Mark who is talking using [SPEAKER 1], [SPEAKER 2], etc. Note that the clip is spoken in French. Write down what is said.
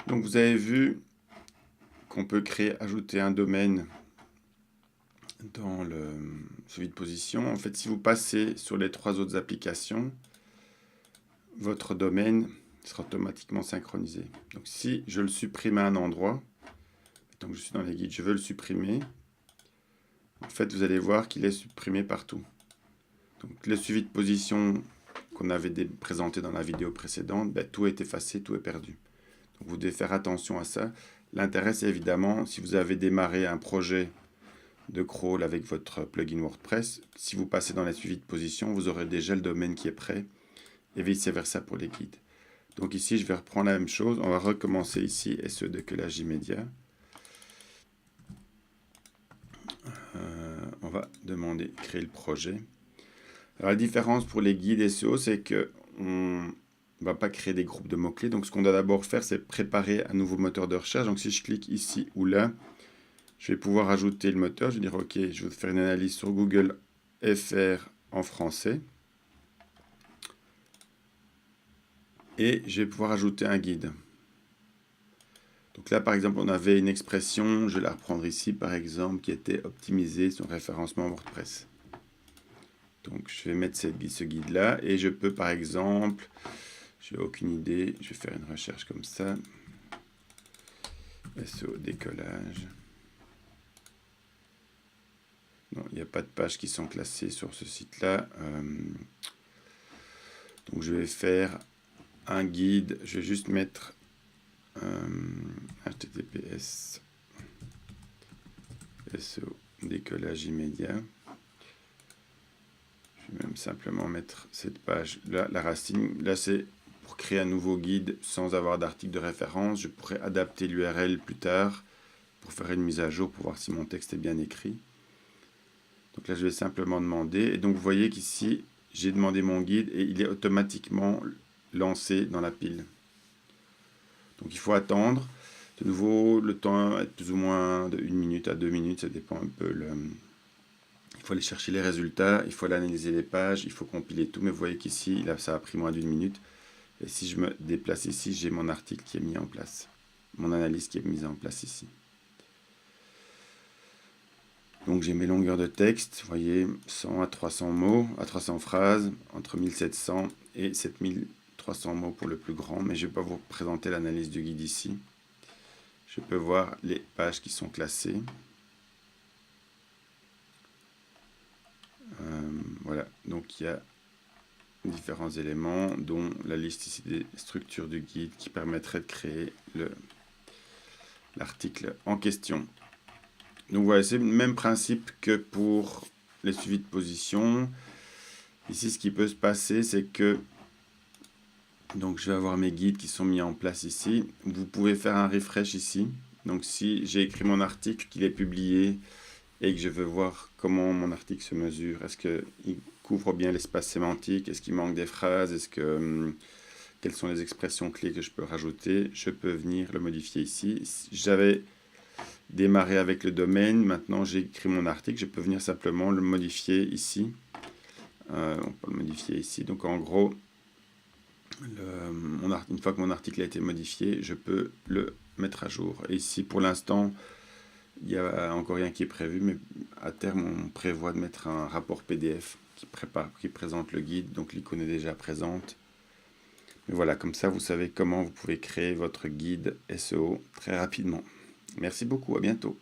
[SPEAKER 1] Donc vous avez vu qu'on peut ajouter un domaine dans le suivi de position. En fait, si vous passez sur les 3 autres applications, votre domaine sera automatiquement synchronisé. Donc si je le supprime à un endroit, donc je suis dans les guides, je veux le supprimer, en fait vous allez voir qu'il est supprimé partout. Donc le suivi de position qu'on avait présenté dans la vidéo précédente, tout est effacé, tout est perdu. Donc vous devez faire attention à ça. L'intérêt, c'est évidemment, si vous avez démarré un projet de crawl avec votre plugin WordPress, si vous passez dans les suivis de position, vous aurez déjà le domaine qui est prêt, et vice-versa pour les guides. Donc ici, je vais reprendre la même chose. On va recommencer ici SEO décollage immédiat. On va demander créer le projet. Alors la différence pour les guides SEO, c'est que on ne va pas créer des groupes de mots-clés. Donc ce qu'on doit d'abord faire, c'est préparer un nouveau moteur de recherche. Donc si je clique ici ou là, je vais pouvoir ajouter le moteur. Je vais dire OK, je veux faire une analyse sur Google FR en français. Et je vais pouvoir ajouter un guide. Donc là, par exemple, on avait une expression, je vais la reprendre ici, par exemple, qui était optimiser son référencement WordPress. Donc je vais mettre ce guide-là et je peux, par exemple, je n'ai aucune idée, je vais faire une recherche comme ça. SEO décollage. Non, il n'y a pas de pages qui sont classées sur ce site-là. Donc je vais faire un guide, je vais juste mettre HTTPS SEO décollage immédiat. Je vais même simplement mettre cette page là, la racine. Là, c'est pour créer un nouveau guide sans avoir d'article de référence. Je pourrais adapter l'URL plus tard pour faire une mise à jour pour voir si mon texte est bien écrit. Donc là, je vais simplement demander. Et donc, vous voyez qu'ici, j'ai demandé mon guide et il est automatiquement lancé dans la pile. Donc, il faut attendre. De nouveau, le temps est plus ou moins de 1 minute à 2 minutes. Ça dépend un peu. Il faut aller chercher les résultats. Il faut aller analyser les pages. Il faut compiler tout. Mais vous voyez qu'ici, ça a pris moins d'1 minute. Et si je me déplace ici, j'ai mon article qui est mis en place. Mon analyse qui est mise en place ici. Donc j'ai mes longueurs de texte, vous voyez, 100 à 300 mots, à 300 phrases, entre 1700 et 7300 mots pour le plus grand, mais je ne vais pas vous présenter l'analyse du guide ici. Je peux voir les pages qui sont classées. Voilà, donc il y a différents éléments, dont la liste ici des structures du guide qui permettrait de créer l'article en question. Donc voilà, c'est le même principe que pour les suivis de position. Ici, ce qui peut se passer, c'est que donc je vais avoir mes guides qui sont mis en place ici. Vous pouvez faire un refresh ici. Donc si j'ai écrit mon article, qu'il est publié et que je veux voir comment mon article se mesure, est-ce qu'il couvre bien l'espace sémantique, est-ce qu'il manque des phrases, quelles sont les expressions clés que je peux rajouter, je peux venir le modifier ici. J'avais démarré avec le domaine, maintenant j'ai écrit mon article, je peux venir simplement le modifier ici. On peut le modifier ici. Donc en gros, une fois que mon article a été modifié, je peux le mettre à jour. Et ici, pour l'instant, il n'y a encore rien qui est prévu, mais à terme, on prévoit de mettre un rapport PDF qui présente le guide, donc l'icône est déjà présente. Mais voilà, comme ça, vous savez comment vous pouvez créer votre guide SEO très rapidement. Merci beaucoup, à bientôt.